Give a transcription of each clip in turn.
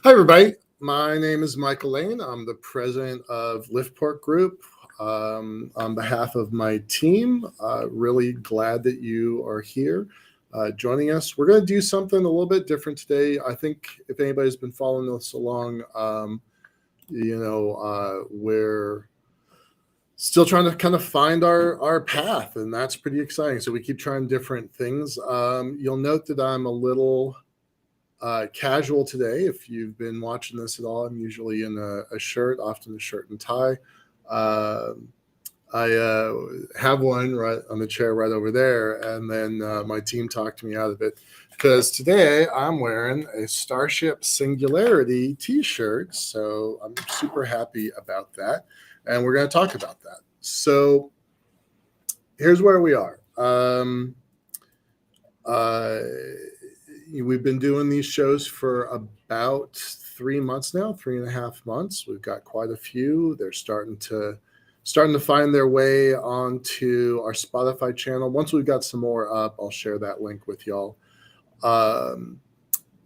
Hi, everybody. My name is Michael Lane. I'm the president of Liftport Group. On behalf of my team, really glad that you are here joining us. We're going to do something a little bit different today. I think if anybody's been following us along, we're still trying to kind of find our path, and that's pretty exciting. So we keep trying different things. You'll note that I'm a little casual today. If you've been watching this at all, I'm usually in a shirt, often a shirt and tie. I have one right on the chair right over there, and then my team talked me out of it because today I'm wearing a Starship Singularity t-shirt, so I'm super happy about that, and we're going to talk about that. So here's where we are. We've been doing these shows for about 3 months now, 3.5 months. We've got quite a few. They're starting to find their way onto our Spotify channel. Once we've got some more up, I'll share that link with y'all. And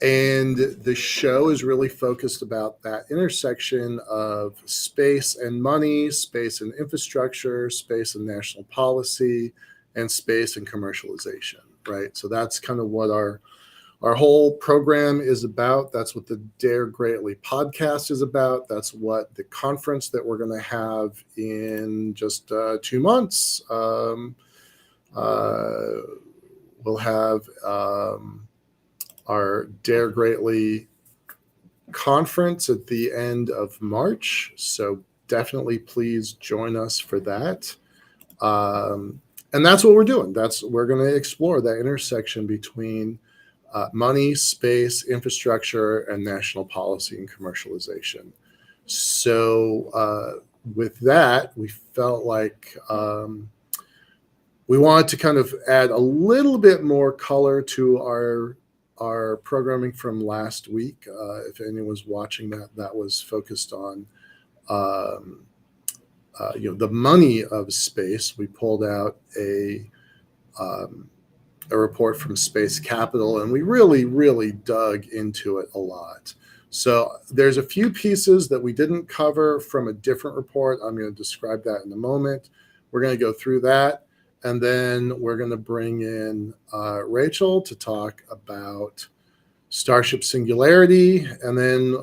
the show is really focused about that intersection of space and money, space and infrastructure, space and national policy, and space and commercialization, right? So that's kind of what our whole program is about. That's what the Dare Greatly podcast is about. That's what the conference that we're going to have in just 2 months. We'll have our Dare Greatly conference at the end of March. So definitely please join us for that. And that's what we're doing. We're going to explore that intersection between money, space, infrastructure, and national policy and commercialization. So with that, we felt like we wanted to kind of add a little bit more color to our programming from last week. If anyone was watching that was focused on the money of space. We pulled out a report from Space Capital, and we really, really dug into it a lot. So there's a few pieces that we didn't cover from a different report. I'm going to describe that in a moment. We're going to go through that, and then we're going to bring in Rachel to talk about Starship Singularity, and then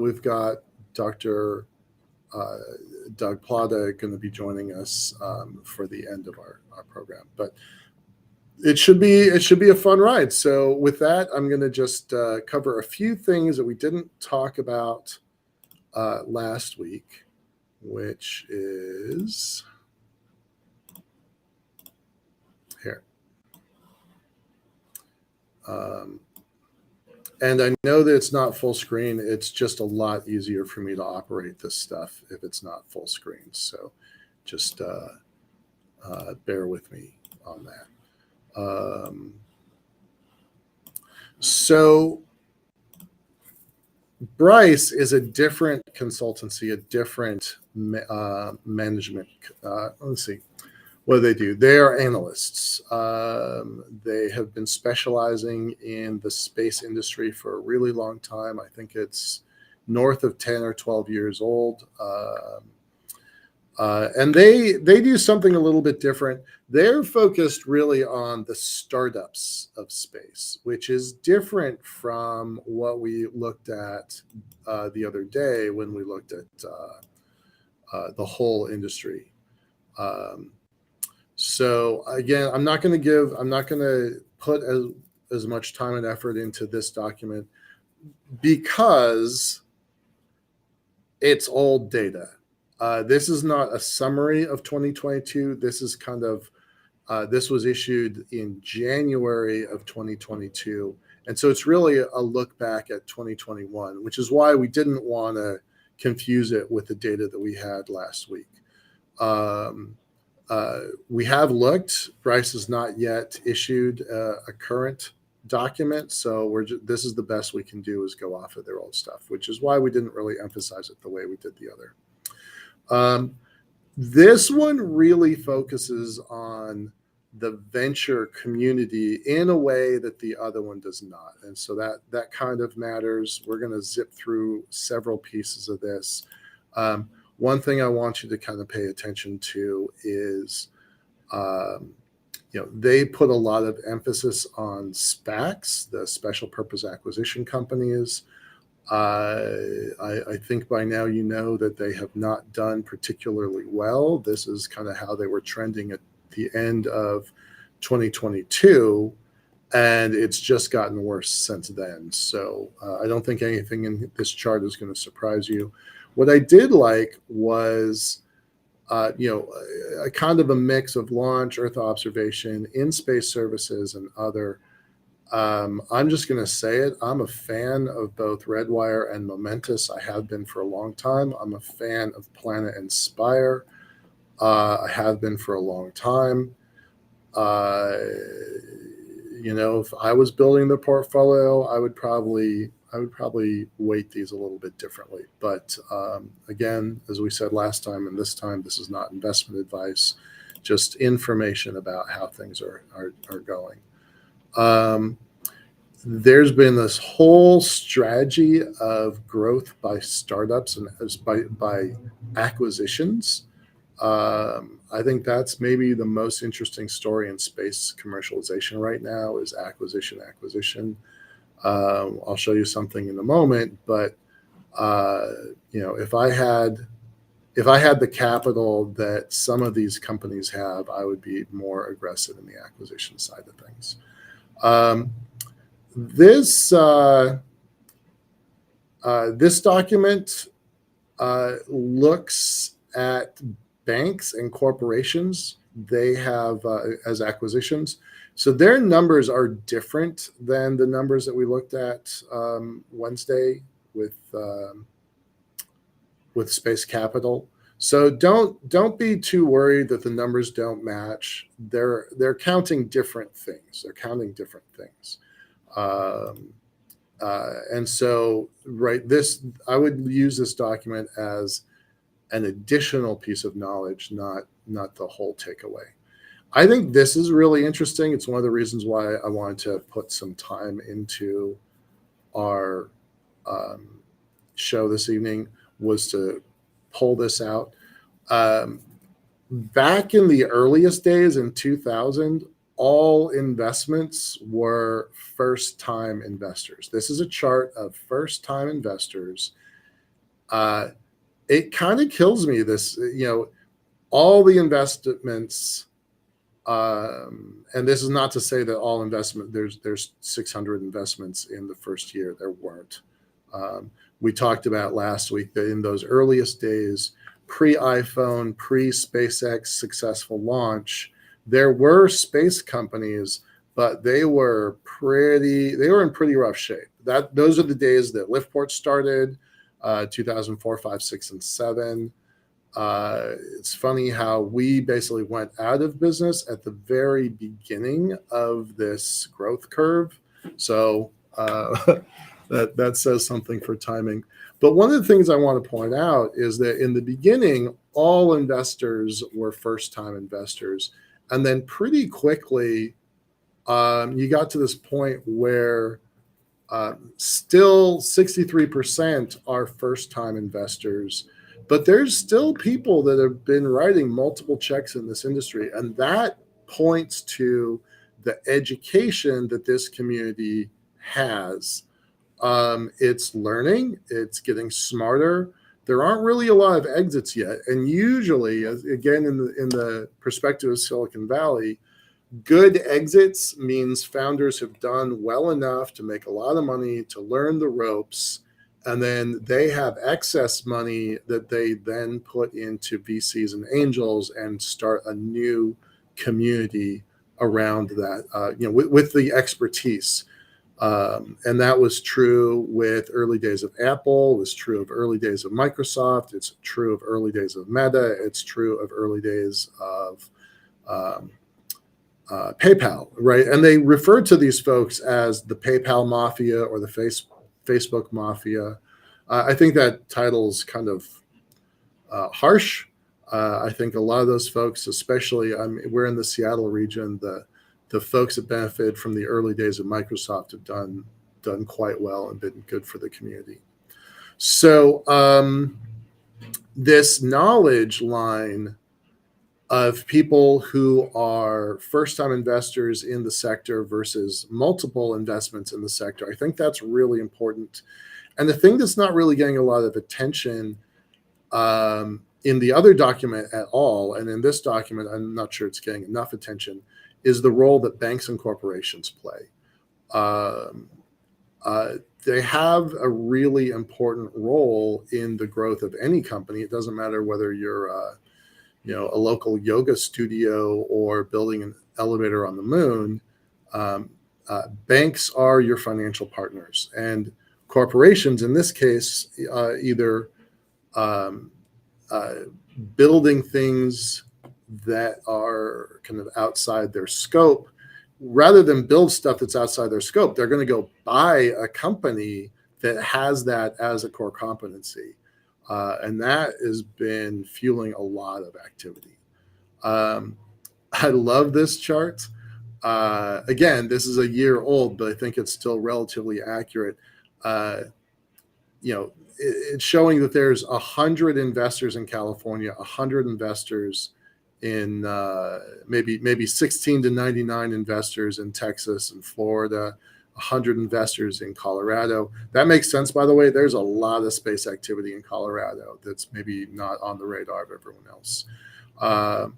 we've got Dr. Doug Plata going to be joining us for the end of our program. But it should be a fun ride. So with that, I'm going to just cover a few things that we didn't talk about last week, which is here. And I know that it's not full screen. It's just a lot easier for me to operate this stuff if it's not full screen. So just bear with me on that. So Bryce is a different consultancy, a different management. Let's see. What do? They are analysts. They have been specializing in the space industry for a really long time. I think it's north of 10 or 12 years old. And they do something a little bit different. They're focused really on the startups of space, which is different from what we looked at the other day when we looked at the whole industry. So again, I'm not going to put as much time and effort into this document because it's old data. This is not a summary of 2022. This is kind of, this was issued in January of 2022. And so it's really a look back at 2021, which is why we didn't want to confuse it with the data that we had last week. We have looked. Bryce has not yet issued a current document. So this is the best we can do is go off of their old stuff, which is why we didn't really emphasize it the way we did the other. This one really focuses on the venture community in a way that the other one does not. And so that kind of matters. We're going to zip through several pieces of this. One thing I want you to kind of pay attention to is, they put a lot of emphasis on SPACs, the special purpose acquisition companies. I think by now you know that they have not done particularly well. This is kind of how they were trending at the end of 2022, and it's just gotten worse since then. So I don't think anything in this chart is going to surprise you. What I did like was, a kind of a mix of launch, Earth observation, in-space services, and other. I'm just going to say it. I'm a fan of both Redwire and Momentous. I have been for a long time. I'm a fan of Planet Inspire. I have been for a long time. If I was building the portfolio, I would probably weight these a little bit differently. But again, as we said last time and this time, this is not investment advice, just information about how things are going. There's been this whole strategy of growth by startups and by acquisitions. I think that's maybe the most interesting story in space commercialization right now is acquisition. I'll show you something in a moment, but if I had the capital that some of these companies have, I would be more aggressive in the acquisition side of things. This document looks at banks and corporations they have as acquisitions. So their numbers are different than the numbers that we looked at Wednesday with Space Capital. So don't be too worried that the numbers don't match. They're counting different things. And so, I would use this document as an additional piece of knowledge, not the whole takeaway. I think this is really interesting. It's one of the reasons why I wanted to put some time into our show this evening, was to pull this out. Back in the earliest days in 2000, all investments were first-time investors. This is a chart of first-time investors. It kind of kills me, this, all the investments, and this is not to say that all investment, there's 600 investments in the first year. There weren't. We talked about last week that in those earliest days, pre-iPhone, pre-SpaceX successful launch, there were space companies, but they were in pretty rough shape. Those are the days that Liftport started, 2004, 5, 6, and 7. It's funny how we basically went out of business at the very beginning of this growth curve. So that says something for timing. But one of the things I want to point out is that in the beginning, all investors were first-time investors. And then pretty quickly, you got to this point where still 63% are first-time investors. But there's still people that have been writing multiple checks in this industry. And that points to the education that this community has. It's learning, it's getting smarter. There aren't really a lot of exits yet. And usually, again, in the perspective of Silicon Valley, good exits means founders have done well enough to make a lot of money, to learn the ropes, and then they have excess money that they then put into VCs and angels and start a new community around that, with the expertise. And that was true with early days of Apple. It was true of early days of Microsoft. It's true of early days of Meta. It's true of early days of PayPal, right? And they refer to these folks as the PayPal Mafia or the Facebook Mafia. I think that title's kind of harsh. I think a lot of those folks, especially we're in the Seattle region, the folks that benefited from the early days of Microsoft have done quite well and been good for the community. So this knowledge line of people who are first-time investors in the sector versus multiple investments in the sector, I think that's really important. And the thing that's not really getting a lot of attention in the other document at all, and in this document, I'm not sure it's getting enough attention, is the role that banks and corporations play. They have a really important role in the growth of any company. It doesn't matter whether you're a local yoga studio or building an elevator on the moon. Banks are your financial partners, and corporations, in this case, either building things that are kind of outside their scope. Rather than build stuff that's outside their scope, they're going to go buy a company that has that as a core competency. And that has been fueling a lot of activity. I love this chart. Again, this is a year old, but I think it's still relatively accurate. It's showing that there's 100 investors in California, 100 investors in maybe 16 to 99 investors in Texas and Florida, 100 investors in Colorado. That makes sense, by the way. There's a lot of space activity in Colorado that's maybe not on the radar of everyone else. Our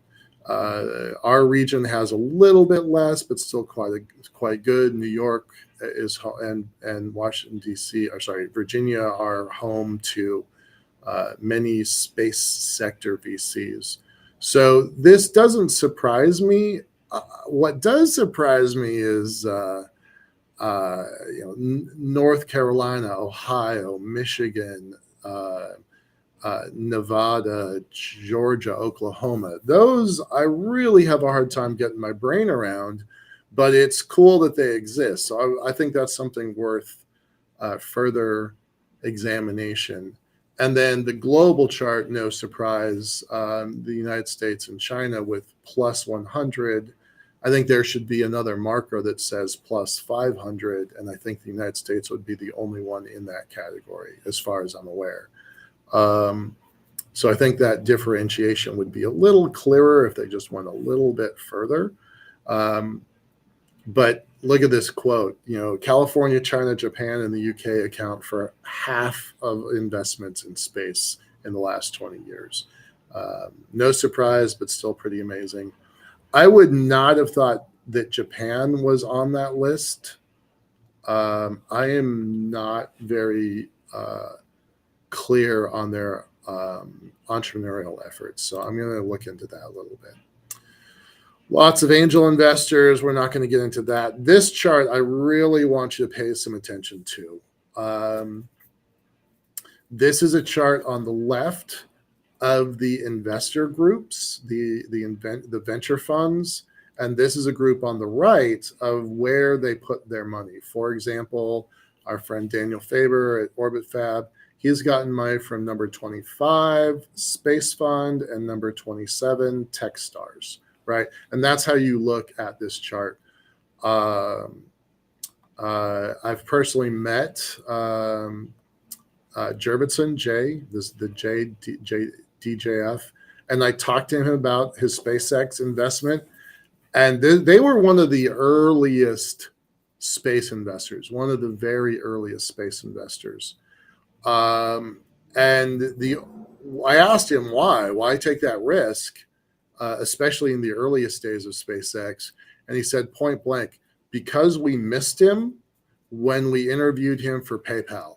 region has a little bit less, but still quite good. New York is and Washington D.C. Virginia are home to many space sector VCs. So this doesn't surprise me. What does surprise me is North Carolina, Ohio, Michigan, Nevada, Georgia, Oklahoma. Those I really have a hard time getting my brain around, but it's cool that they exist. So I think that's something worth further examination. And then the global chart, no surprise, the United States and China with plus 100. I think there should be another marker that says plus 500, and I think the United States would be the only one in that category, as far as I'm aware. So I think that differentiation would be a little clearer if they just went a little bit further. But look at this quote, California, China, Japan, and the UK account for half of investments in space in the last 20 years. No surprise, but still pretty amazing. I would not have thought that Japan was on that list. I am not very clear on their entrepreneurial efforts, so I'm going to look into that a little bit. Lots of angel investors. We're not going to get into that. This chart, I really want you to pay some attention to. This is a chart on the left of the investor groups, the venture funds, and this is a group on the right of where they put their money. For example, our friend Daniel Faber at Orbit Fab, he's gotten money from number 25, Space Fund, and number 27, Techstars, right? And that's how you look at this chart. I've personally met Jurvetson, the DJF, and I talked to him about his SpaceX investment. And they were one of the earliest space investors, one of the very earliest space investors. And I asked him why take that risk, especially in the earliest days of SpaceX. And he said point blank, because we missed him when we interviewed him for PayPal.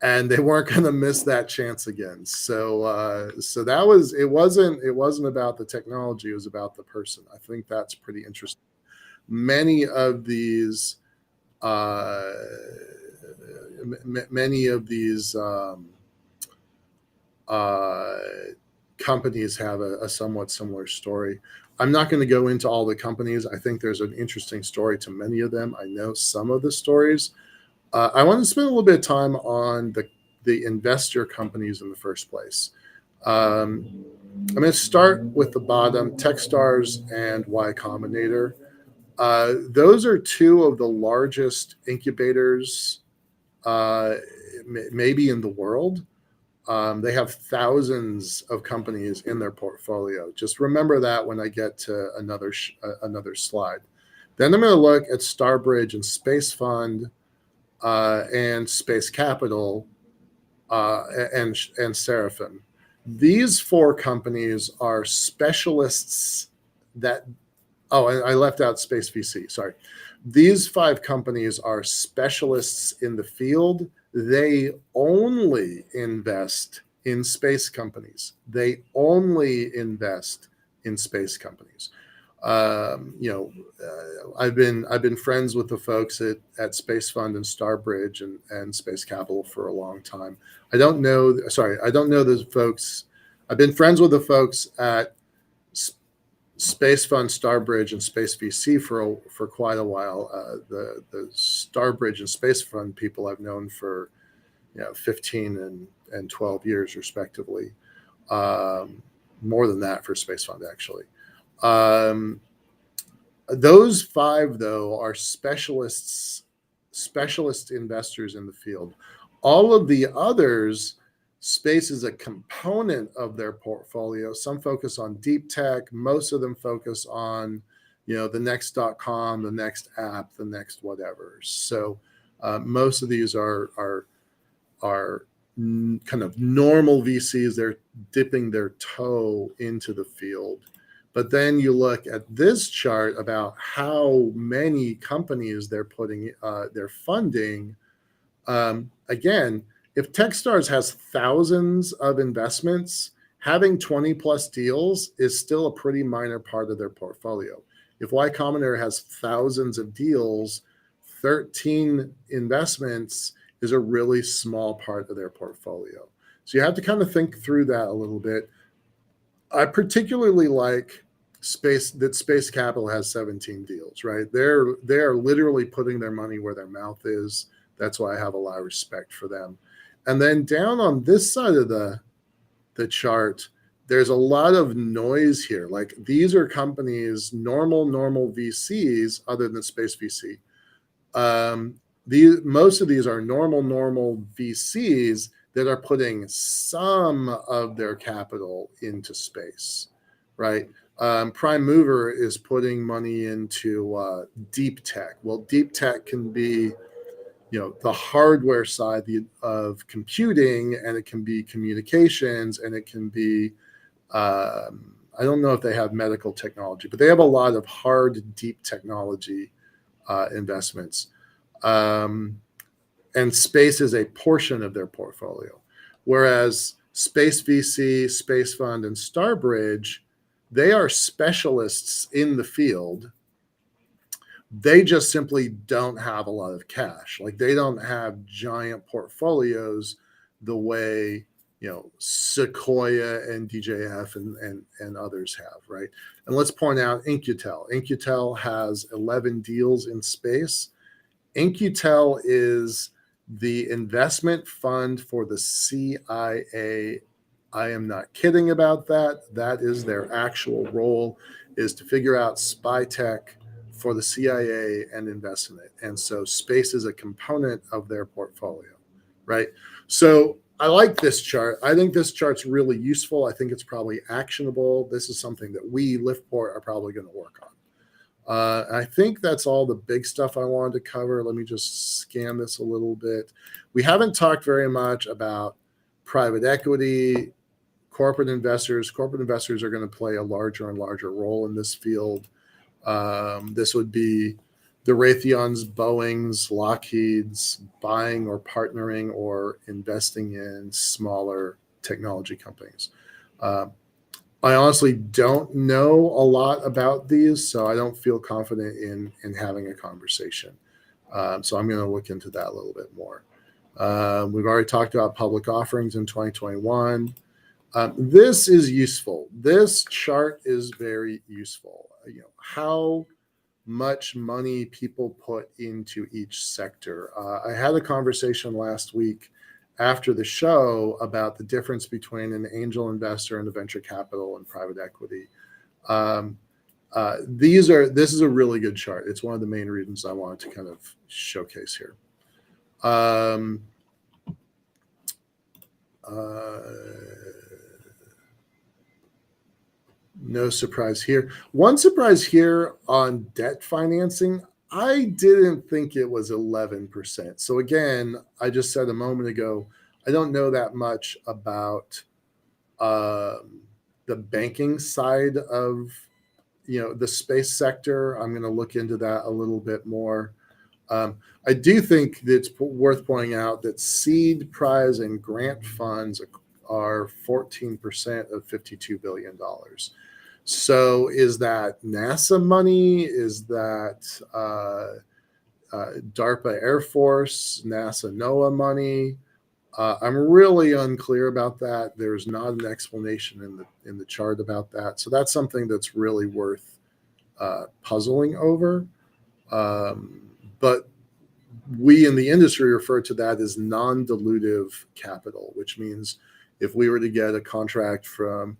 And they weren't going to miss that chance again. So that was, it wasn't about the technology, it was about the person. I think that's pretty interesting. Many of these companies have a somewhat similar story. I'm not going to go into all the companies. I think there's an interesting story to many of them. I know some of the stories. I want to spend a little bit of time on the investor companies in the first place. I'm going to start with the bottom, Techstars and Y Combinator. Those are two of the largest incubators, maybe in the world. They have thousands of companies in their portfolio. Just remember that when I get to another slide. Then I'm going to look at Starbridge and Space Fund and Space Capital and Seraphim. These four companies are specialists that. Oh, I left out Space VC. Sorry. These five companies are specialists in the field. They only invest in space companies. They only invest in space companies. I've been friends with the folks at Space Fund and Starbridge and Space Capital for a long time. I don't know the folks. I've been friends with the folks at Space Fund, Starbridge, and Space VC for quite a while. The Starbridge and Space Fund people I've known for 15 and 12 years respectively. More than that for Space Fund actually. Those five though are specialist investors in the field. All of the others, space is a component of their portfolio. Some focus on deep tech. Most of them focus on, the next .com, the next app, the next whatever. So most of these are kind of normal VCs. They're dipping their toe into the field. But then you look at this chart about how many companies they're funding. Again, if Techstars has thousands of investments, having 20 plus deals is still a pretty minor part of their portfolio. If Y Combinator has thousands of deals, 13 investments is a really small part of their portfolio. So you have to kind of think through that a little bit. I particularly like Space Capital has 17 deals, right? They're literally putting their money where their mouth is. That's why I have a lot of respect for them. And then down on this side of the chart, there's a lot of noise here. Like these are companies, normal VCs, other than Space VC. Most of these are normal VCs that are putting some of their capital into space, right? Prime Mover is putting money into deep tech. Well, deep tech can be, the hardware side of computing, and it can be communications, and it can be, I don't know if they have medical technology, but they have a lot of hard, deep technology investments. And space is a portion of their portfolio. Whereas Space VC, Space Fund, and Starbridge, they are specialists in the field. They just simply don't have a lot of cash. Like they don't have giant portfolios the way, Sequoia and DJF and others have, right? And let's point out Incutel. Incutel has 11 deals in space. Incutel is the investment fund for the CIA. I am not kidding about that. That is their actual role, is to figure out spy tech for the CIA and invest in it. And so space is a component of their portfolio, right? So I like this chart. I think this chart's really useful. I think it's probably actionable. This is something that we, Liftport, are probably going to work on. I think that's all the big stuff I wanted to cover. Let me just scan this a little bit. We haven't talked very much about private equity, corporate investors. Corporate investors are going to play a larger and larger role in this field. This would be the Raytheons, Boeings, Lockheeds buying or partnering or investing in smaller technology companies. I honestly don't know a lot about these, so I don't feel confident in having a conversation. So I'm going to look into that a little bit more. We've already talked about public offerings in 2021. This is useful. This chart is very useful. How much money people put into each sector. I had a conversation last week after the show about the difference between an angel investor and a venture capital and private equity. This is a really good chart. It's one of the main reasons I wanted to kind of showcase here. No surprise here. One surprise here on debt financing, I didn't think it was 11%. So again, I just said a moment ago, I don't know that much about the banking side of the space sector. I'm going to look into that a little bit more. I do think that it's worth pointing out that seed, prize, and grant funds are 14% of $52 billion. So is that NASA money? Is that DARPA Air Force, NASA NOAA money? I'm really unclear about that. There's not an explanation in the chart about that. So that's something that's really worth puzzling over. But we in the industry refer to that as non-dilutive capital, which means if we were to get a contract from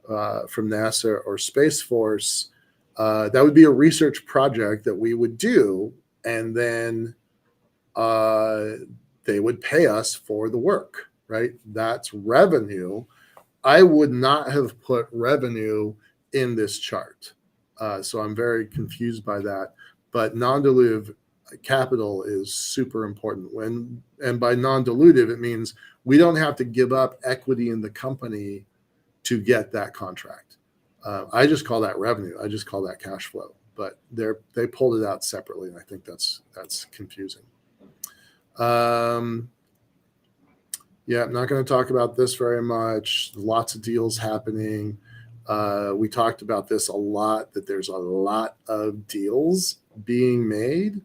NASA or Space Force, that would be a research project that we would do, and then they would pay us for the work, right? That's revenue. I would not have put revenue in this chart. So I'm very confused by that. But non-dilutive capital is super important. And by non-dilutive, it means we don't have to give up equity in the company to get that contract. I just call that revenue. I just call that cash flow. But they pulled it out separately, and I think that's confusing. Yeah, I'm not going to talk about this very much. Lots of deals happening. We talked about this a lot, that there's a lot of deals being made,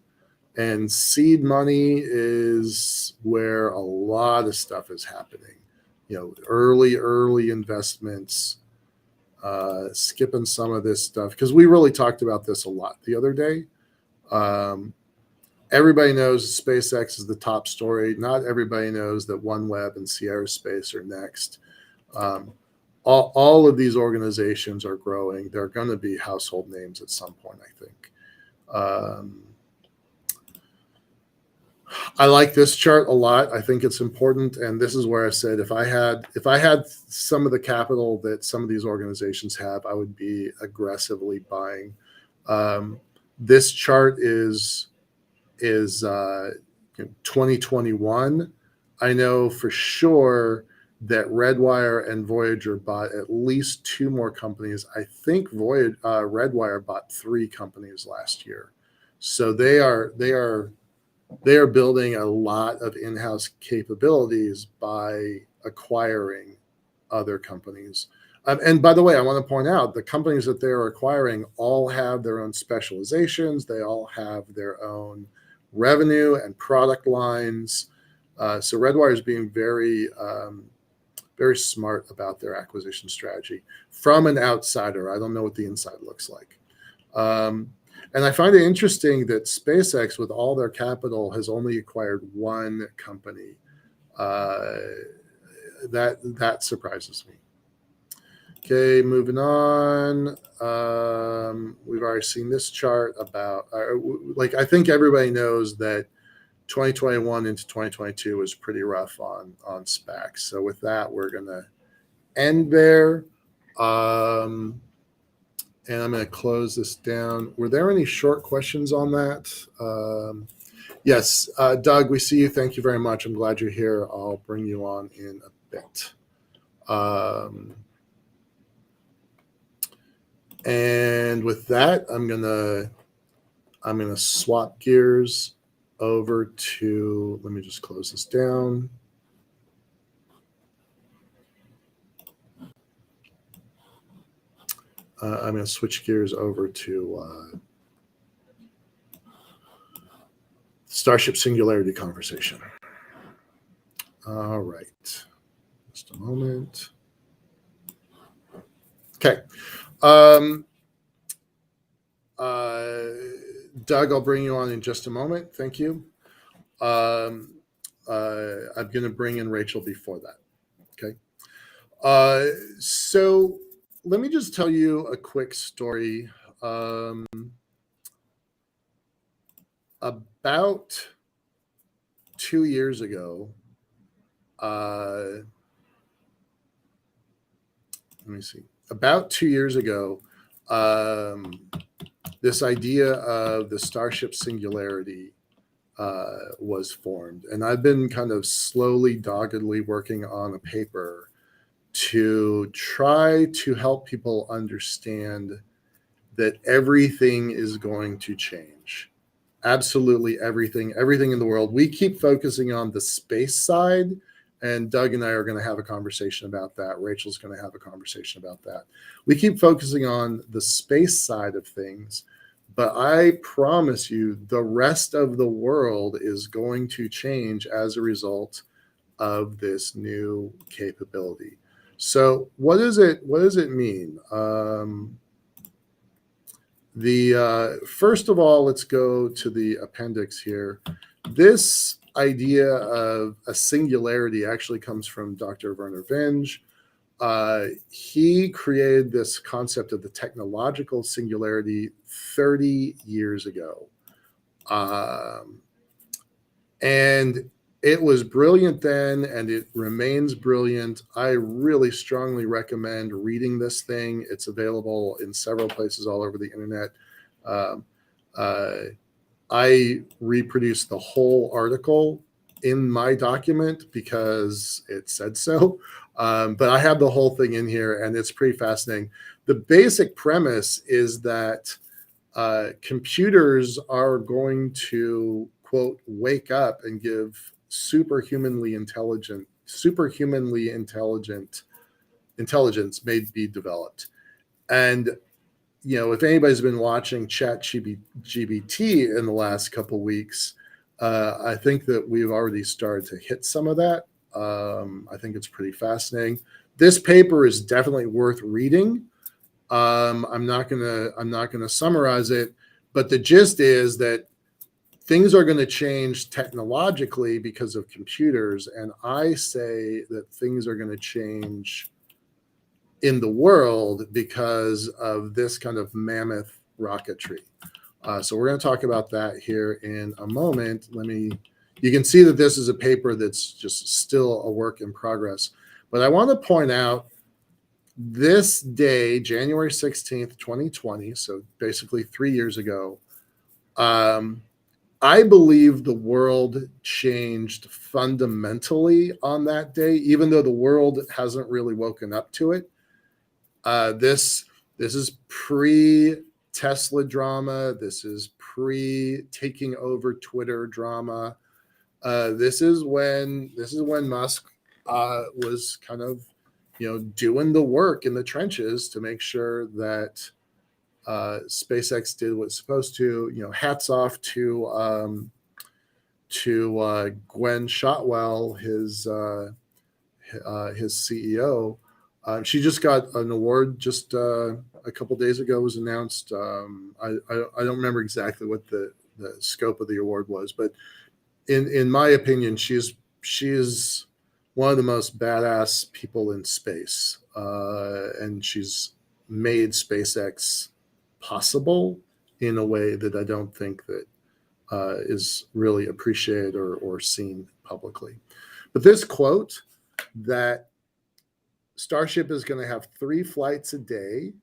and seed money is where a lot of stuff is happening. Early investments, skipping some of this stuff, because we really talked about this a lot the other day. Everybody knows SpaceX is the top story. Not everybody knows that OneWeb and Sierra Space are next. All of these organizations are growing. They're going to be household names at some point, I think. I like this chart a lot. I think it's important, and this is where I said if I had some of the capital that some of these organizations have, I would be aggressively buying. This chart is 2021. I know for sure that Redwire and Voyager bought at least 2 more companies. I think Redwire bought 3 companies last year. So they are building a lot of in-house capabilities by acquiring other companies. And by the way, I want to point out the companies that they're acquiring all have their own specializations. They all have their own revenue and product lines. So Redwire is being very smart about their acquisition strategy from an outsider. I don't know what the inside looks like. And I find it interesting that SpaceX, with all their capital, has only acquired 1 company. That surprises me. Okay, moving on. We've already seen this chart about, I think everybody knows that 2021 into 2022 was pretty rough on SPACs. So with that, we're going to end there. And I'm going to close this down. Were there any short questions on that? Yes, Doug, we see you. Thank you very much. I'm glad you're here. I'll bring you on in a bit. And with that, I'm gonna swap gears over to, let me just close this down. I'm going to switch gears over to Starship Singularity conversation. All right. Just a moment. Okay. Doug, I'll bring you on in just a moment. Thank you. I'm going to bring in Rachel before that. Okay. So let me just tell you a quick story. About 2 years ago, let me see. About 2 years ago, this idea of the Starship Singularity was formed. And I've been kind of slowly, doggedly working on a paper to try to help people understand that everything is going to change. Absolutely everything in the world. We keep focusing on the space side, and Doug and I are going to have a conversation about that. Rachel's going to have a conversation about that. We keep focusing on the space side of things, but I promise you the rest of the world is going to change as a result of this new capability. So what does it mean? First of all, let's go to the appendix here. This idea of a singularity actually comes from Dr. Werner Vinge. He created this concept of the technological singularity 30 years ago. And it was brilliant then, and it remains brilliant. I really strongly recommend reading this thing. It's available in several places all over the internet. I reproduced the whole article in my document because it said so. But I have the whole thing in here, and it's pretty fascinating. The basic premise is that computers are going to, quote, wake up and give superhumanly intelligent intelligence may be developed. And if anybody's been watching ChatGPT in the last couple of weeks, I think that we've already started to hit some of that. I think it's pretty fascinating. This paper is definitely worth reading. I'm not gonna summarize it, but the gist is that things are going to change technologically because of computers, and I say that things are going to change in the world because of this kind of mammoth rocketry. So we're going to talk about that here in a moment. You can see that this is a paper that's just still a work in progress. But I want to point out this day, January 16th, 2020, so basically 3 years ago, I believe the world changed fundamentally on that day, even though the world hasn't really woken up to it. This is pre-Tesla drama. This is pre-taking over Twitter drama. This is when Musk was kind of doing the work in the trenches to make sure that SpaceX did what it's supposed to. Hats off to Gwen Shotwell, his CEO. She just got an award just a couple days ago. Was announced. I don't remember exactly what the scope of the award was, but in my opinion, she is one of the most badass people in space, and she's made SpaceX possible in a way that I don't think that is really appreciated or seen publicly. But this quote that Starship is going to have 3 flights a day,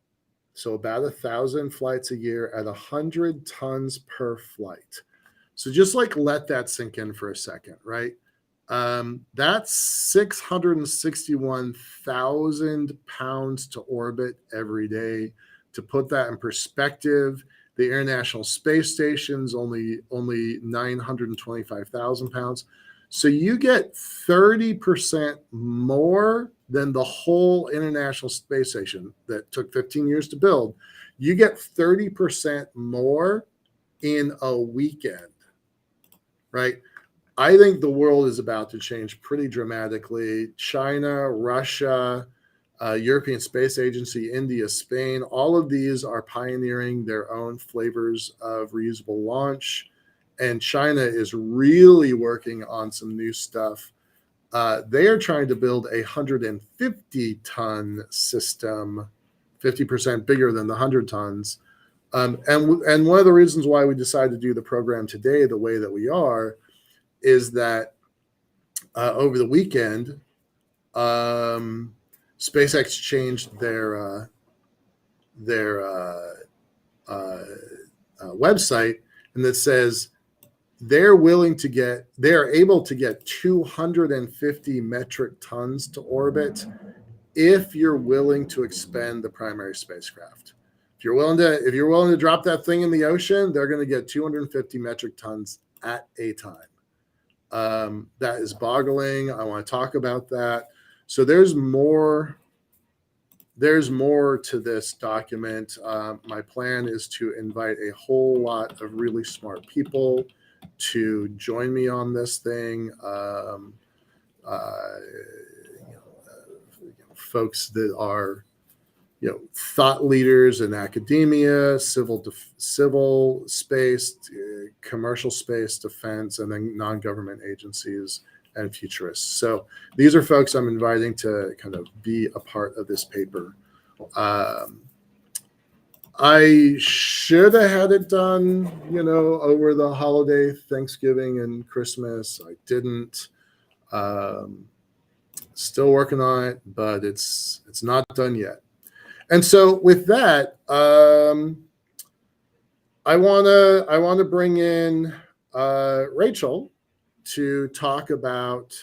so about 1,000 flights a year at 100 tons per flight. So just let that sink in for a second, right? That's 661,000 pounds to orbit every day. To put that in perspective, the International Space Station's only 925,000 pounds. So you get 30% more than the whole International Space Station that took 15 years to build. You get 30% more in a weekend, right? I think the world is about to change pretty dramatically. China, Russia, European Space Agency, India, Spain, all of these are pioneering their own flavors of reusable launch. and China is really working on some new stuff. They are trying to build a 150-ton system, 50% bigger than the 100 tons. And one of the reasons why we decided to do the program today the way that we are is that over the weekend, SpaceX changed their website, and that says they are able to get 250 metric tons to orbit if you're willing to expend the primary spacecraft. If you're willing to drop that thing in the ocean, they're going to get 250 metric tons at a time. That is boggling. I want to talk about that. So there's more to this document. My plan is to invite a whole lot of really smart people to join me on this thing. Folks that are, thought leaders in academia, civil space, commercial space, defense, and then non-government agencies and futurists. So these are folks I'm inviting to kind of be a part of this paper. I should have had it done, over the holiday, Thanksgiving and Christmas. I didn't. Still working on it, but it's not done yet. And so with that, I wanna bring in Rachel to talk about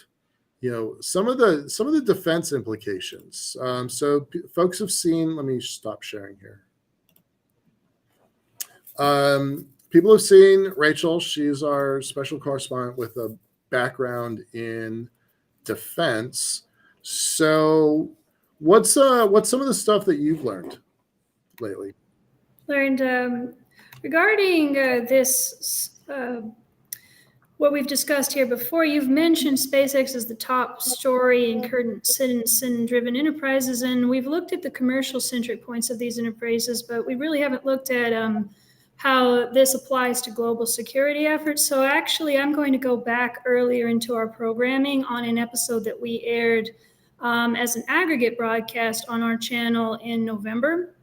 some of the defense implications. So folks have seen. Let me stop sharing here. People have seen Rachel. She's our special correspondent with a background in defense. So what's some of the stuff that you've learned lately? Regarding this, what we've discussed here before, you've mentioned SpaceX as the top story in current citizen-driven enterprises, and we've looked at the commercial-centric points of these enterprises, but we really haven't looked at how this applies to global security efforts. So actually, I'm going to go back earlier into our programming on an episode that we aired as an aggregate broadcast on our channel in November.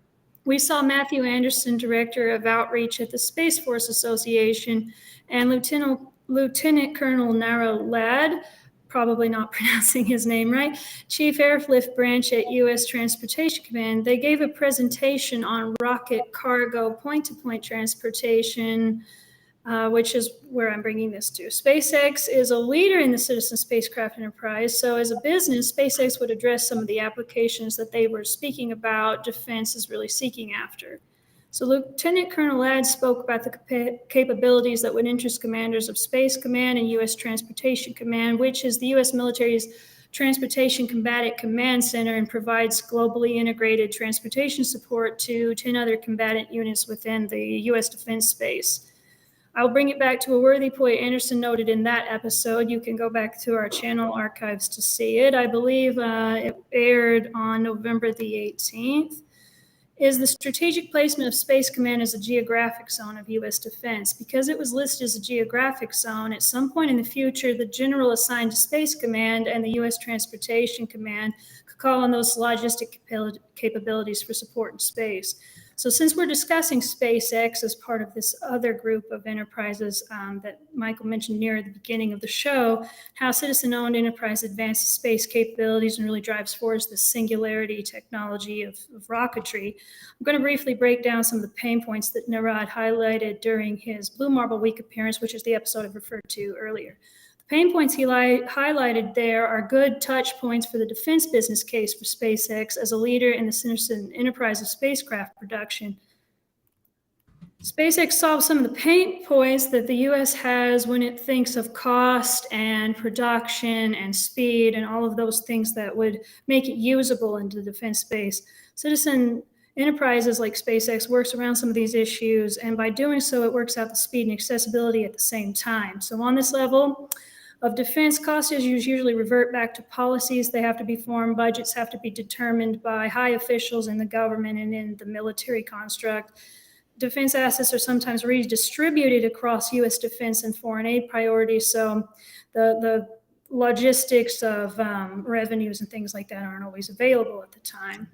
We saw Matthew Anderson, Director of Outreach at the Space Force Association, and Lieutenant Colonel Nara Ladd, probably not pronouncing his name right, Chief Airlift Branch at U.S. Transportation Command. They gave a presentation on rocket cargo point-to-point transportation, which is where I'm bringing this to. SpaceX is a leader in the citizen spacecraft enterprise. So as a business, SpaceX would address some of the applications that they were speaking about defense is really seeking after. So Lieutenant Colonel Ladd spoke about the capabilities that would interest commanders of Space Command and U.S. Transportation Command, which is the U.S. military's Transportation Combatant Command Center and provides globally integrated transportation support to 10 other combatant units within the U.S. defense space. I'll bring it back to a worthy point Anderson noted in that episode. You can go back to our channel archives to see it. I believe it aired on November the 18th. Is the strategic placement of Space Command as a geographic zone of U.S. defense. Because it was listed as a geographic zone, at some point in the future, the general assigned to Space Command and the U.S. Transportation Command could call on those logistic capabilities for support in space. So since we're discussing SpaceX as part of this other group of enterprises that Michael mentioned near the beginning of the show, how citizen-owned enterprise advances space capabilities and really drives forward the singularity technology of rocketry, I'm going to briefly break down some of the pain points that Narad highlighted during his Blue Marble Week appearance, which is the episode I referred to earlier. Pain points he highlighted there are good touch points for the defense business case for SpaceX as a leader in the citizen enterprise of spacecraft production. SpaceX solves some of the pain points that the U.S. has when it thinks of cost and production and speed and all of those things that would make it usable into the defense space. Citizen enterprises like SpaceX works around some of these issues, and by doing so, it works out the speed and accessibility at the same time. So on this level of defense, cost issues usually revert back to policies. They have to be formed. Budgets have to be determined by high officials in the government and in the military construct. defense assets are sometimes redistributed across U.S. defense and foreign aid priorities. So the logistics of revenues and things like that aren't always available at the time.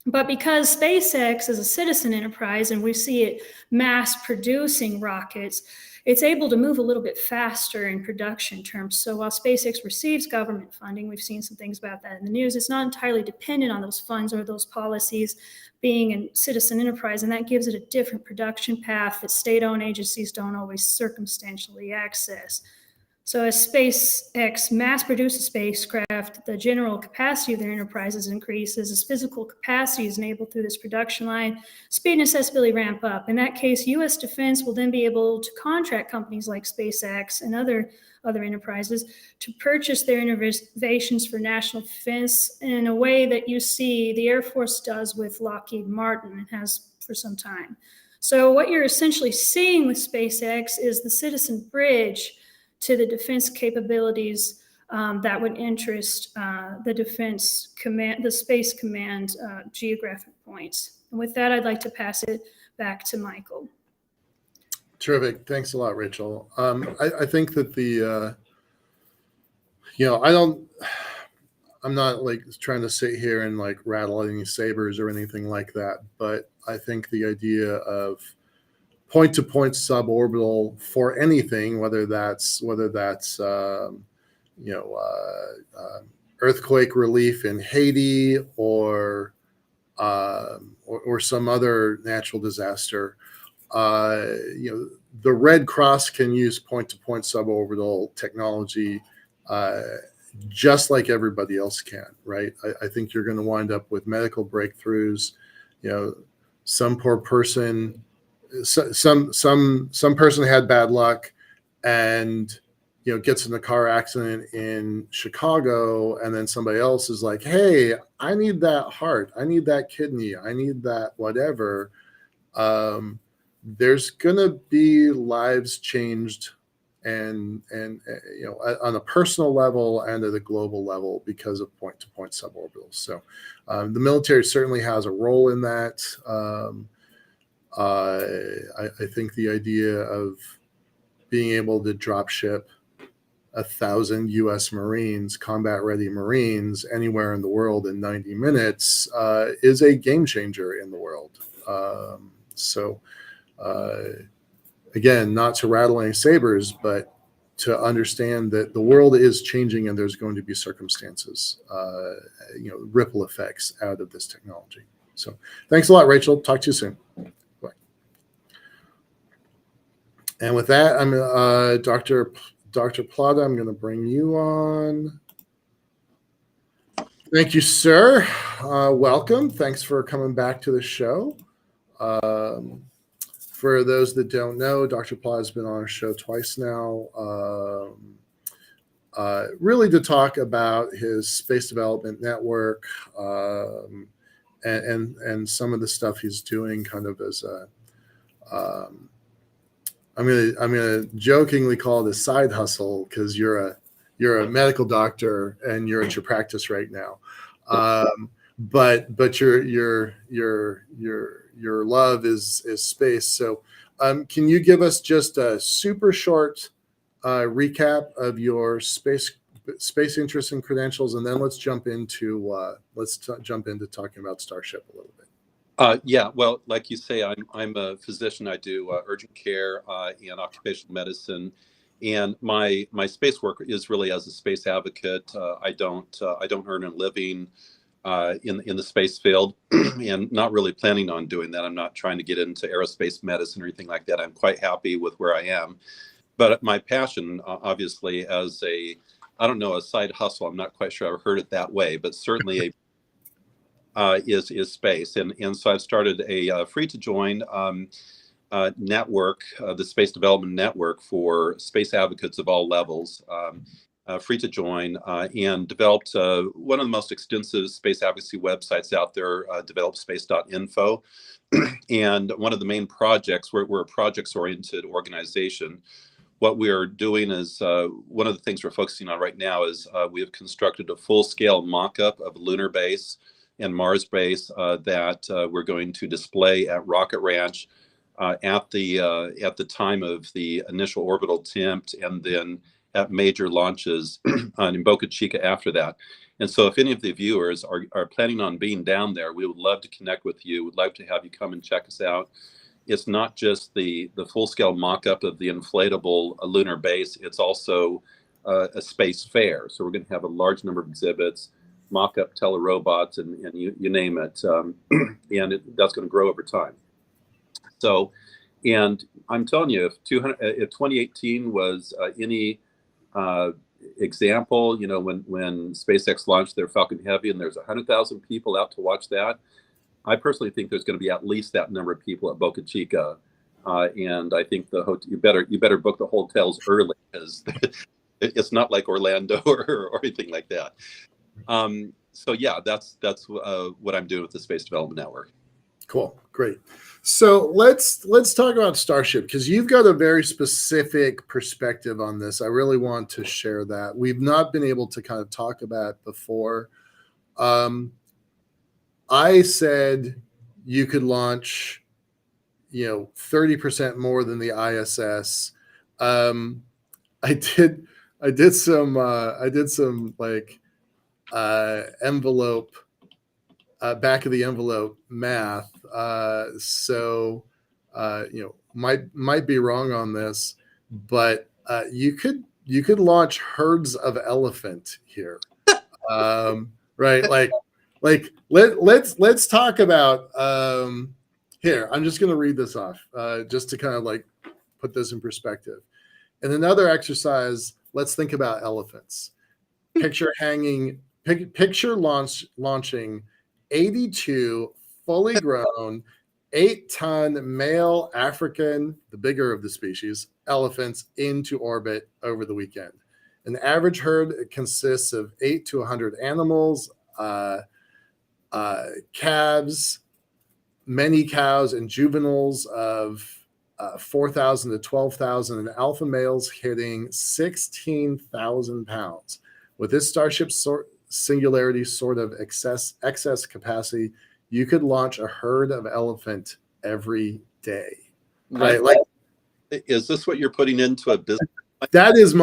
But because SpaceX is a citizen enterprise and we see it mass producing rockets, it's able to move a little bit faster in production terms. So while SpaceX receives government funding, we've seen some things about that in the news, it's not entirely dependent on those funds or those policies being a citizen enterprise, and that gives it a different production path that state-owned agencies don't always circumstantially access. So as SpaceX mass produces spacecraft, the general capacity of their enterprises increases. As physical capacity is enabled through this production line, speed and accessibility ramp up. In that case, U.S. defense will then be able to contract companies like SpaceX and other enterprises to purchase their innovations for national defense in a way that you see the Air Force does with Lockheed Martin and has for some time. So what you're essentially seeing with SpaceX is the citizen bridge to the defense capabilities that would interest the defense command, the space command geographic points. And with that, I'd like to pass it back to Michael. Terrific. Thanks a lot, Rachel. I think that I'm not like trying to sit here and like rattle any sabers or anything like that, but I think the idea of point-to-point suborbital for anything, whether that's earthquake relief in Haiti or some other natural disaster, the Red Cross can use point-to-point suborbital technology just like everybody else can, right? I think you're going to wind up with medical breakthroughs. Some poor person. Some person had bad luck and gets in a car accident in Chicago, and then somebody else is like, hey, I need that heart, I need that kidney, I need that whatever. There's gonna be lives changed and on a personal level and at a global level because of point-to-point suborbitals. So the military certainly has a role in that. I think the idea of being able to drop ship 1,000 U.S. Marines, combat-ready Marines, anywhere in the world in 90 minutes is a game changer in the world. Again, not to rattle any sabers, but to understand that the world is changing and there's going to be circumstances, ripple effects out of this technology. So thanks a lot, Rachel. Talk to you soon. And with that, I'm Dr. Plata, I'm going to bring you on. Thank you, sir. Welcome. Thanks for coming back to the show. For those that don't know, Dr. Plata has been on our show twice now, really to talk about his space development network and some of the stuff he's doing kind of as a I'm gonna jokingly call it a side hustle because you're a medical doctor and you're at your practice right now, but your love is space. So, can you give us just a super short recap of your space interest and credentials, and then let's jump into talking about Starship a little bit. Yeah, well, like you say, I'm a physician. I do urgent care and occupational medicine, and my space work is really as a space advocate. I don't earn a living in the space field, and not really planning on doing that. I'm not trying to get into aerospace medicine or anything like that. I'm quite happy with where I am. But my passion, obviously, as a side hustle. I'm not quite sure I've heard it that way, but certainly is space, and so I've started a free to join network, the Space Development Network for space advocates of all levels, free to join, and developed one of the most extensive space advocacy websites out there, developspace.info. And one of the main projects, we're a projects-oriented organization. What we are doing is, one of the things we're focusing on right now is we have constructed a full-scale mock-up of a lunar base and Mars base that we're going to display at Rocket Ranch at the time of the initial orbital attempt, and then at major launches in Boca Chica after that. And so if any of the viewers are planning on being down there, we would love to connect with you. We'd love to have you come and check us out. It's not just the full-scale mock-up of the inflatable lunar base. It's also a space fair. So we're going to have a large number of exhibits, mock-up telerobots, and you name it. And that's going to grow over time. So, and I'm telling you, if 2018 was any example, you know, when SpaceX launched their Falcon Heavy and there's 100,000 people out to watch that, I personally think there's going to be at least that number of people at Boca Chica, and I think you better book the hotels early, because it's not like Orlando or anything like that. So yeah, that's what I'm doing with the Space Development Network. Cool, great. So let's talk about Starship, because you've got a very specific perspective on this. I really want to share that. We've not been able to kind of talk about it before. I said you could launch, 30% more than the ISS. I did some like envelope, back of the envelope math. So might be wrong on this, but you could launch herds of elephant here, right? Like let's talk about here. I'm just going to read this off just to kind of like put this in perspective. And another exercise, let's think about elephants. Picture launching 82 fully grown 8-ton male African, the bigger of the species, elephants into orbit over the weekend. An average herd consists of 8 to 100 animals, calves, many cows, and juveniles of 4,000 to 12,000, and alpha males hitting 16,000 pounds. With this Starship Singularity sort of excess capacity, you could launch a herd of elephant every day. Right? Like, is this what you're putting into a business? That is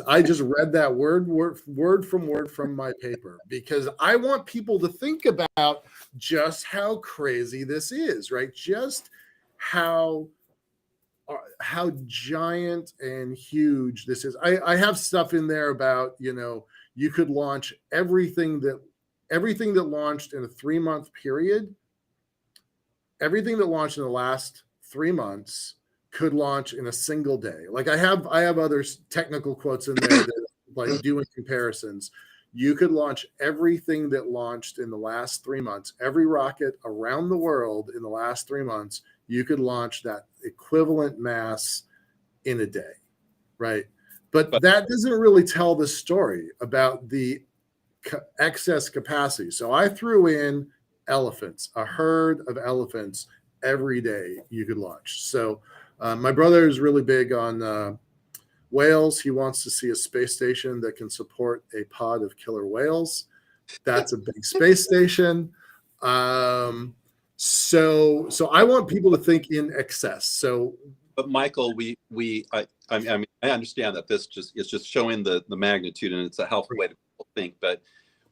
I just read that word from my paper, because I want people to think about just how crazy this is, right? Just how giant and huge this is. I have stuff in there about, you could launch everything that launched in a 3-month period. Everything that launched in the last 3 months could launch in a single day. Like I have other technical quotes in there that like doing comparisons. You could launch everything that launched in the last 3 months, every rocket around the world in the last 3 months. You could launch that equivalent mass in a day, right? But that doesn't really tell the story about the excess capacity. So I threw in elephants, a herd of elephants every day you could launch. So my brother is really big on whales. He wants to see a space station that can support a pod of killer whales. That's a big space station. So I want people to think in excess. So, but Michael, I understand that this is just showing the magnitude, and it's a helpful way to think. But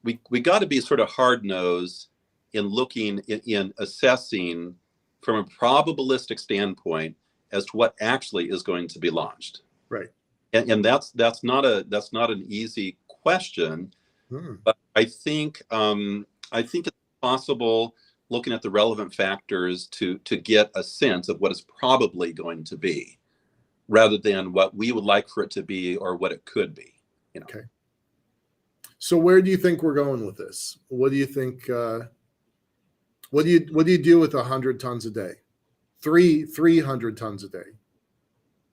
we got to be sort of hard nosed in looking in assessing from a probabilistic standpoint as to what actually is going to be launched. Right. And that's not an easy question. But I think it's possible, looking at the relevant factors, to get a sense of what is probably going to be, rather than what we would like for it to be or what it could be. Okay. So where do you think we're going with this? What do you think? What do you do with 100 tons a day? 300 tons a day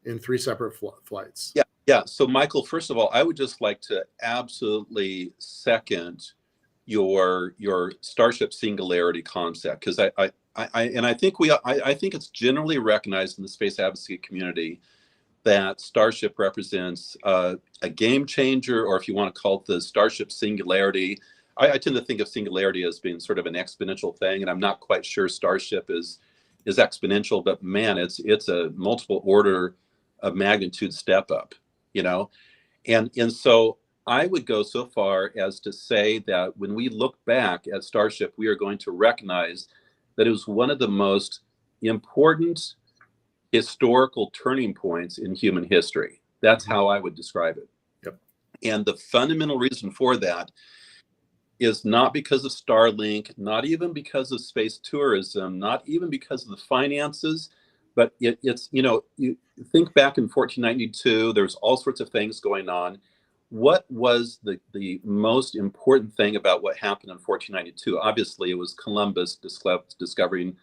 in 3 separate flights? Yeah. So Michael, first of all, I would just like to absolutely second your Starship Singularity concept, because I think it's generally recognized in the space advocacy community that Starship represents a game changer, or if you want to call it the Starship Singularity. I tend to think of Singularity as being sort of an exponential thing, and I'm not quite sure Starship is is exponential, but man, it's a multiple order of magnitude step up, you know? And so I would go so far as to say that when we look back at Starship, we are going to recognize that it was one of the most important historical turning points in human history. That's how I would describe it. Yep. And the fundamental reason for that is not because of Starlink, not even because of space tourism, not even because of the finances, but it's, you know, you think back in 1492, there's all sorts of things going on. What was the most important thing about what happened in 1492? Obviously, it was Columbus discovering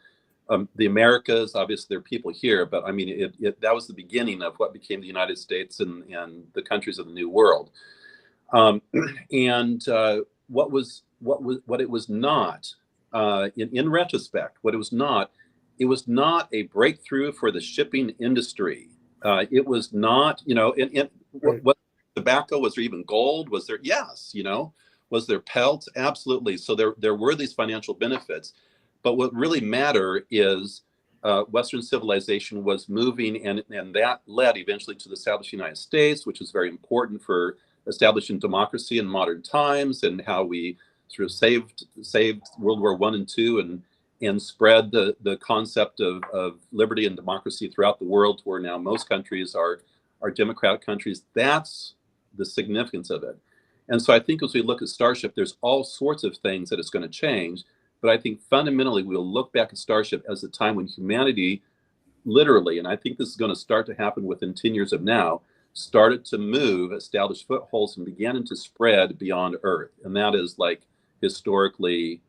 the Americas. Obviously, there are people here, but I mean, that was the beginning of what became the United States and the countries of the New World. And what it was not, in retrospect, what it was not a breakthrough for the shipping industry. It was not, you know, what tobacco, was there even gold? Was there? Yes, you know, was there pelts? Absolutely. So there were these financial benefits, but what really matter is Western civilization was moving, and that led eventually to the establishing United States, which was very important for establishing democracy in modern times, and how we sort of saved World War I and II, and spread the concept of liberty and democracy throughout the world, to where now most countries are democratic countries. That's the significance of it. And so I think as we look at Starship, there's all sorts of things that it's going to change. But I think fundamentally, we'll look back at Starship as a time when humanity literally, and I think this is going to start to happen within 10 years of now, started to move, establish footholds, and began to spread beyond Earth. And that is, like, historically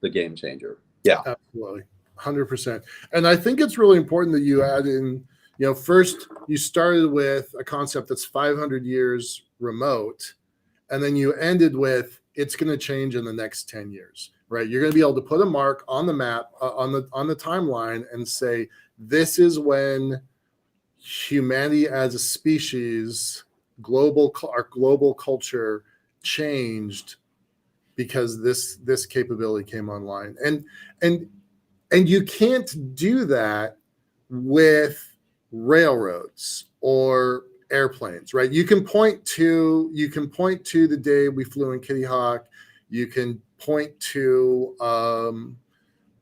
the game changer. Yeah. Absolutely. 100%. And I think it's really important that you add in, you know, first you started with a concept that's 500 years remote, and then you ended with it's going to change in the next 10 years, right? You're going to be able to put a mark on the map, on the timeline, and say, this is when humanity as a species, our global culture changed because this capability came online. And you can't do that with railroads or airplanes, right? You can point to the day we flew in Kitty Hawk. You can point to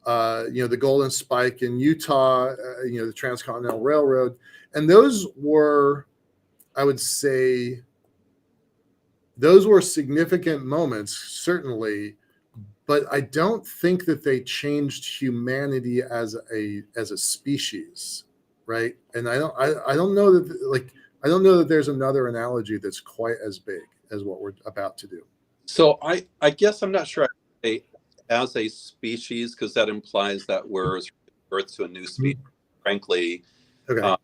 the Golden Spike in Utah, the Transcontinental Railroad. And those were, I would say, those were significant moments, certainly, but I don't think that they changed humanity as a species, right? And I don't know that there's another analogy that's quite as big as what we're about to do. So I guess I'm not sure I say as a species, because that implies that we're Earth to a new species. Mm-hmm. Frankly, okay.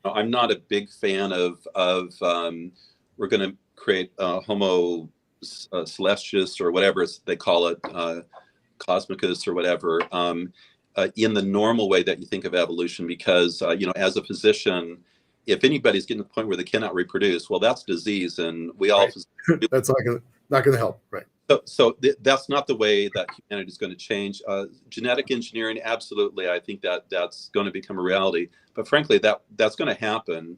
I'm not a big fan of we're going to create Homo celestis or whatever they call it, cosmicus or whatever, in the normal way that you think of evolution, because as a physician, if anybody's getting to the point where they cannot reproduce, well, that's disease, and we all that's not going to help, right? So that's not the way that humanity is going to change. Genetic engineering, absolutely, I think that's going to become a reality. But frankly, that's going to happen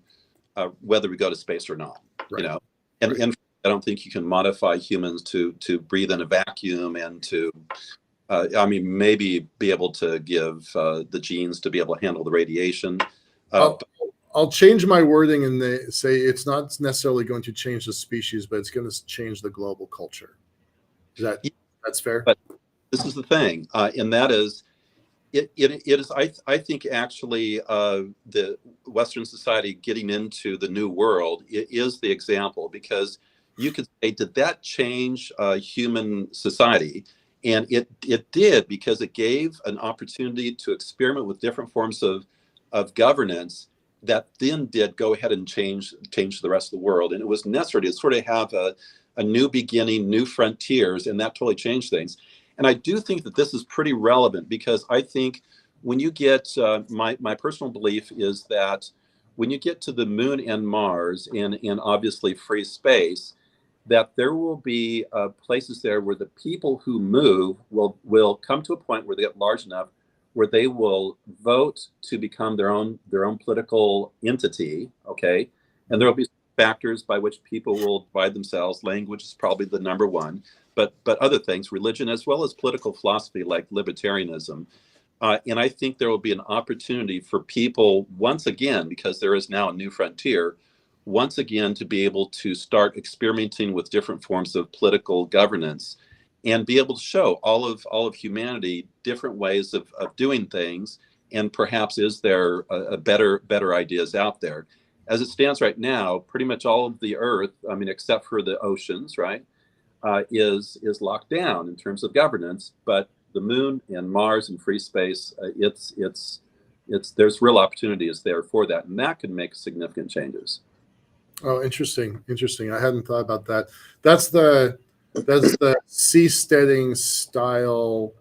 whether we go to space or not. Right. And I don't think you can modify humans to breathe in a vacuum and to, maybe be able to give the genes to be able to handle the radiation. I'll change my wording and say it's not necessarily going to change the species, but it's going to change the global culture. That's fair? But this is the thing, and that is, it is. I think actually, the Western society getting into the New World is the example, because you could say, did that change human society? And it did, because it gave an opportunity to experiment with different forms of governance that then did go ahead and change the rest of the world. And it was necessary to sort of have a new beginning, new frontiers, and that totally changed things. And I do think that this is pretty relevant, because I think when you get, my personal belief is that when you get to the moon and Mars and obviously free space, that there will be places there where the people who move will come to a point where they get large enough where they will vote to become their own political entity. Okay, and there will be factors by which people will divide themselves. Language is probably the number one, but other things, religion as well as political philosophy like libertarianism. And I think there will be an opportunity for people once again, because there is now a new frontier, once again to be able to start experimenting with different forms of political governance and be able to show all of humanity different ways of doing things, and perhaps is there a better ideas out there. As it stands right now, pretty much all of the earth, I mean, except for the oceans, right, is locked down in terms of governance. But the moon and Mars and free space, it's there's real opportunities there for that, and that could make significant changes. Oh, interesting. I hadn't thought about that. That's the seasteading style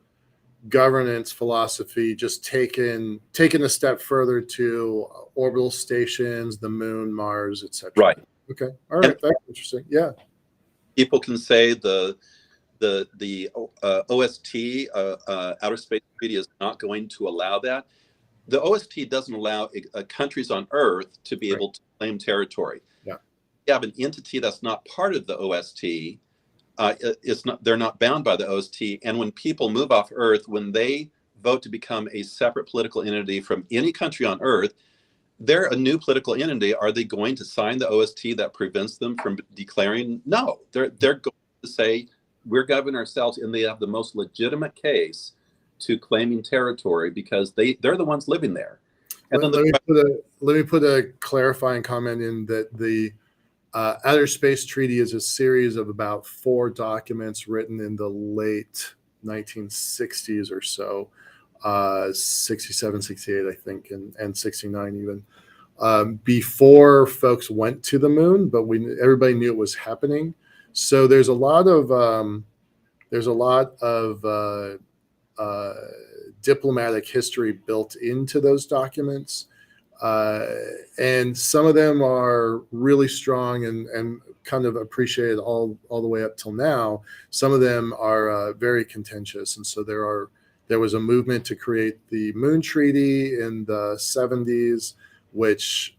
governance philosophy, just taken a step further to orbital stations, the moon, Mars, etc. Right. Okay. All right. That's interesting. Yeah. People can say the OST, Outer Space Treaty, is not going to allow that. The OST doesn't allow countries on Earth to be able to claim territory. Yeah. You have an entity that's not part of the OST. They're not bound by the OST. And when people move off Earth, when they vote to become a separate political entity from any country on Earth, they're a new political entity. Are they going to sign the OST that prevents them from declaring? No, they're going to say we're governing ourselves, and they have the most legitimate case to claiming territory because they're the ones living there. And let me put a clarifying comment in that the Outer Space Treaty is a series of about 4 documents written in the late 1960s or so, 67, 68, I think, and 69 even, before folks went to the moon, but everybody knew it was happening. So there's a lot of diplomatic history built into those documents. And some of them are really strong and kind of appreciated all the way up till now. Some of them are very contentious. And so there was a movement to create the Moon Treaty in the 70s, which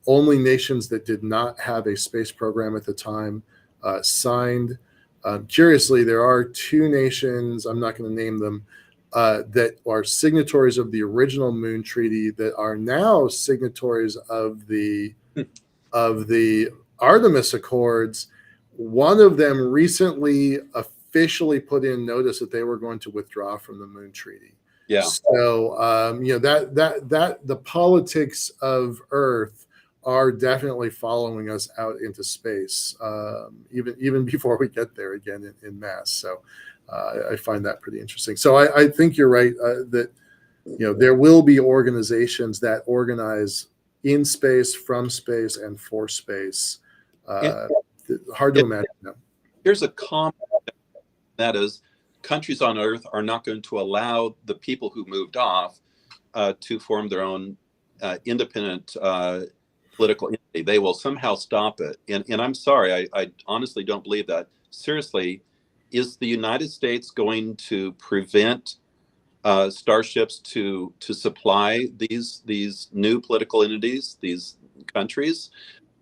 only nations that did not have a space program at the time signed. Curiously, there are 2 nations, I'm not going to name them, that are signatories of the original Moon Treaty that are now signatories of the Artemis Accords. One of them recently officially put in notice that they were going to withdraw from the Moon Treaty. Yeah. So that the politics of Earth are definitely following us out into space, even before we get there again in mass. So I find that pretty interesting. So I think you're right that there will be organizations that organize in space, from space, and for space. Hard to imagine them. Here's a comment that is, countries on Earth are not going to allow the people who moved off to form their own independent political entity. They will somehow stop it. And I'm sorry, I honestly don't believe that. Seriously, is the United States going to prevent starships to supply these new political entities, these countries?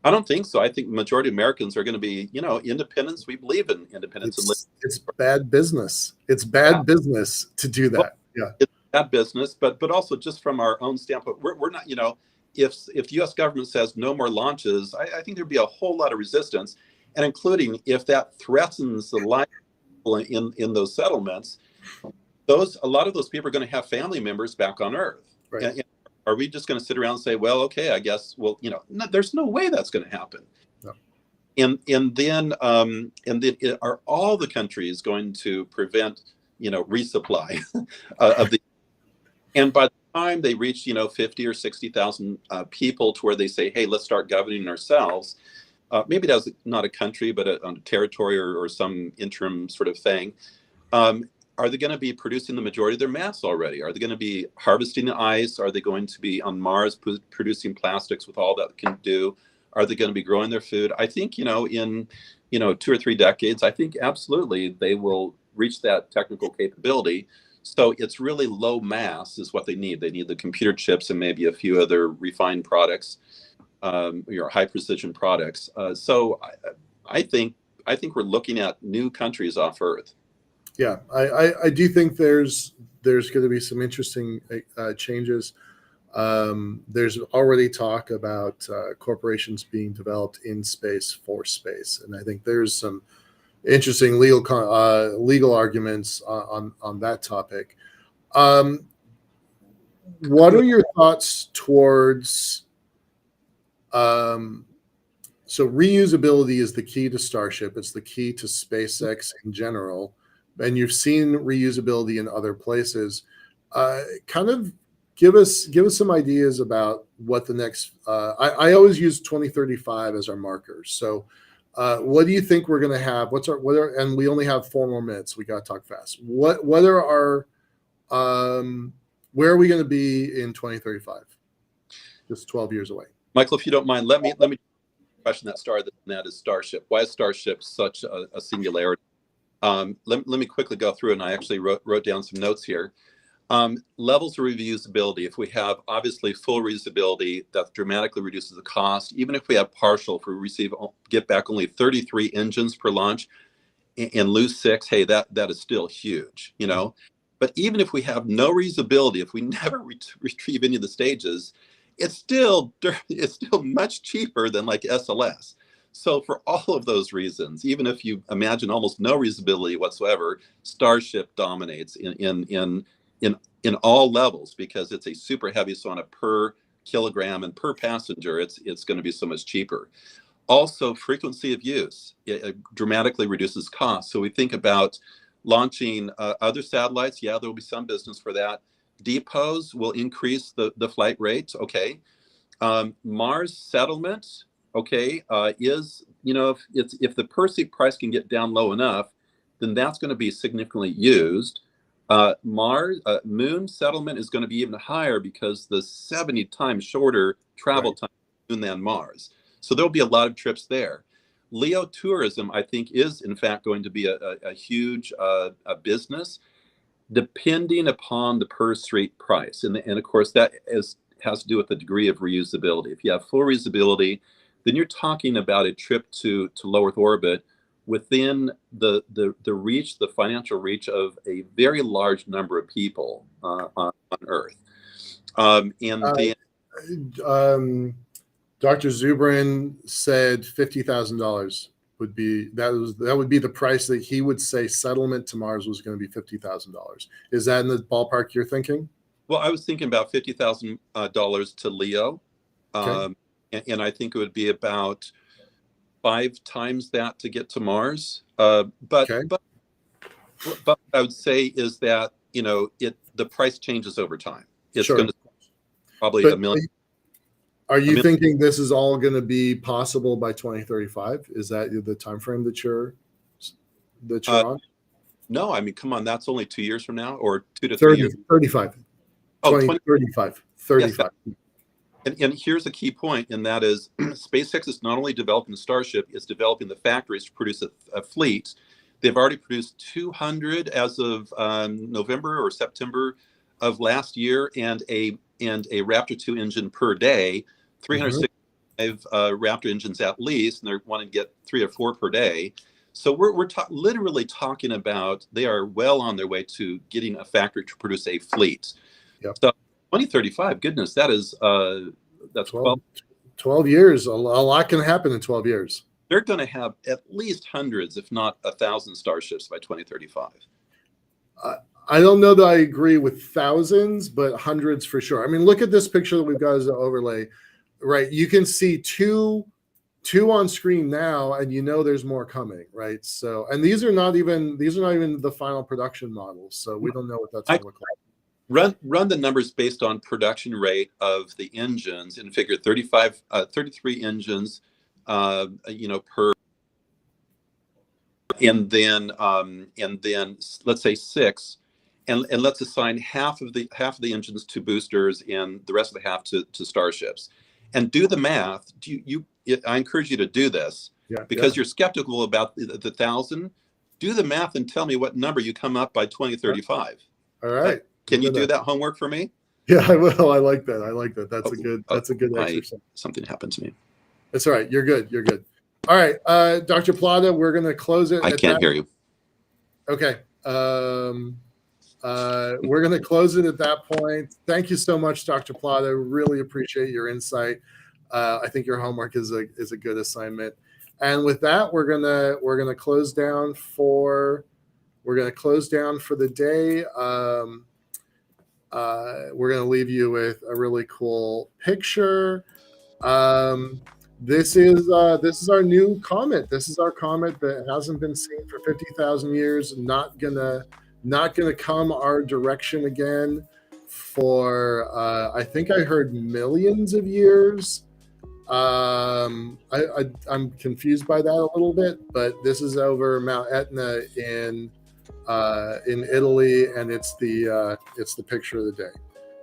I don't think so. I think the majority of Americans are going to be, independence. We believe in independence. It's bad business. It's bad business to do that. Well, it's bad business, but also just from our own standpoint, we're not, if the U.S. government says no more launches, I think there'd be a whole lot of resistance, and including if that threatens the life in those settlements, a lot of those people are going to have family members back on Earth. Right. And are we just going to sit around and say, well, okay, I guess, no, there's no way that's going to happen. No. And then are all the countries going to prevent, resupply of the, and by the time they reach, 50 or 60,000 people to where they say, hey, let's start governing ourselves. Maybe that's not a country, but a territory or some interim sort of thing. Are they going to be producing the majority of their mass already? Are they going to be harvesting the ice? Are they going to be on Mars producing plastics with all that it can do? Are they going to be growing their food? I think, in 2 or 3 decades, I think absolutely they will reach that technical capability. So it's really low mass is what they need. They need the computer chips and maybe a few other refined products, high precision products. So I think we're looking at new countries off Earth. Yeah, I do think there's going to be some interesting changes. There's already talk about corporations being developed in space for space, and I think there's some interesting legal arguments on that topic. What are your thoughts towards? So reusability is the key to Starship. It's the key to SpaceX in general, and you've seen reusability in other places. Kind of give us some ideas about what the next. I always use 2035 as our marker. So, what do you think we're going to have? And we only have 4 more minutes. We got to talk fast. What are our where are we going to be in 2035? Just 12 years away. Michael, if you don't mind, let me question that started, and that is Starship. Why is Starship such a singularity? Let me quickly go through, and I actually wrote down some notes here. Levels of reusability. If we have obviously full reusability, that dramatically reduces the cost. Even if we have partial, if we get back only 33 engines per launch and lose 6, hey, that is still huge, you know. But even if we have no reusability, if we never retrieve any of the stages, it's still much cheaper than like SLS. So for all of those reasons, even if you imagine almost no reusability whatsoever, Starship dominates in all levels because it's a super heavy, so on a per kilogram and per passenger, it's going to be so much cheaper. Also, frequency of use, it dramatically reduces costs. So we think about launching other satellites. Yeah, there will be some business for that. Depots will increase the flight rates. Okay. Mars settlement, okay, is, you know, if the per seat price can get down low enough, then that's going to be significantly used. Moon settlement is going to be even higher because the 70 times shorter travel time than Mars. So there'll be a lot of trips there. LEO tourism, I think, is in fact going to be a huge business, depending upon the per seat price. And of course, that has to do with the degree of reusability. If you have full reusability, then you're talking about a trip to low Earth orbit within the reach, the financial reach of a very large number of people on Earth. Dr. Zubrin said $50,000 would be the price that he would say settlement to Mars was going to be $50,000. Is that in the ballpark you're thinking? Well, I was thinking about $50,000 to LEO, Okay. and I think it would be about 5 times that to get to Mars. But what I would say is that, you know, the price changes over time. It's going to probably $1 million. Are you thinking this is all going to be possible by 2035? Is that the time frame that you're on? No, I mean, come on, that's only 2 years from now, or 2 to 3 years. 35. Oh, 2035. 35. Yes, and here's a key point, and that is SpaceX is not only developing the Starship, it's developing the factories to produce a fleet. They've already produced 200 as of November or September of last year, and a Raptor 2 engine per day, 365 Raptor engines at least, and they're wanting to get 3 or 4 per day. So we're literally talking about they are well on their way to getting a factory to produce a fleet. Yep. So 2035, goodness, that's 12 years. A lot can happen in 12 years. They're going to have at least hundreds, if not 1,000 Starships by 2035. I don't know that I agree with thousands, but hundreds for sure. I mean, look at this picture that we've got as an overlay, right? You can see two on screen now, and you know there's more coming, right? So, and these are not even the final production models, so we don't know what that's going to look like. Run the numbers based on production rate of the engines and figure 33 engines, per, and then let's say 6. And let's assign half of the engines to boosters and the rest of the half to Starships, and do the math. I encourage you to do this because you're skeptical about the 1,000. Do the math and tell me what number you come up by 2035. All right. Can you do that homework for me? Yeah, I will. I like that. I like that. That's a good exercise. Something happened to me. That's all right. You're good. You're good. All right, Dr. Plata, we're going to close it. I can't hear you. Okay. We're going to close it at that point. Thank you so much, Dr. Plata. Really appreciate your insight. I think your homework is a good assignment. And with that, we're gonna close down for the day. We're gonna leave you with a really cool picture. This is our new comet. This is our comet that hasn't been seen for 50,000 years. Not gonna come our direction again for I think I heard millions of years. I'm confused by that a little bit, but this is over Mount Etna in Italy, and it's the picture of the day.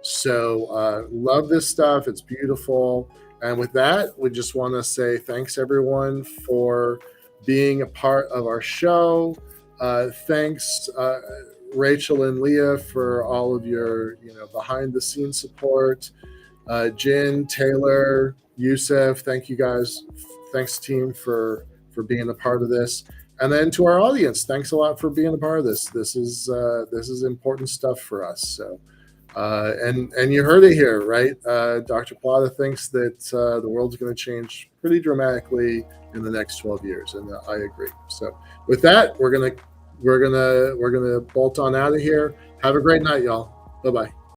So love this stuff. It's beautiful. And with that, we just want to say thanks everyone for being a part of our show. Thanks Rachel and Leah for all of your behind the scenes support. Jen, Taylor, Yusuf, thank you guys. Thanks team for being a part of this. And then to our audience, thanks a lot for being a part of this. This is important stuff for us. So and you heard it here, right? Dr. Plata thinks that the world's going to change pretty dramatically in the next 12 years, and I agree. So with that, we're gonna bolt on out of here. Have a great night, y'all. Bye-bye.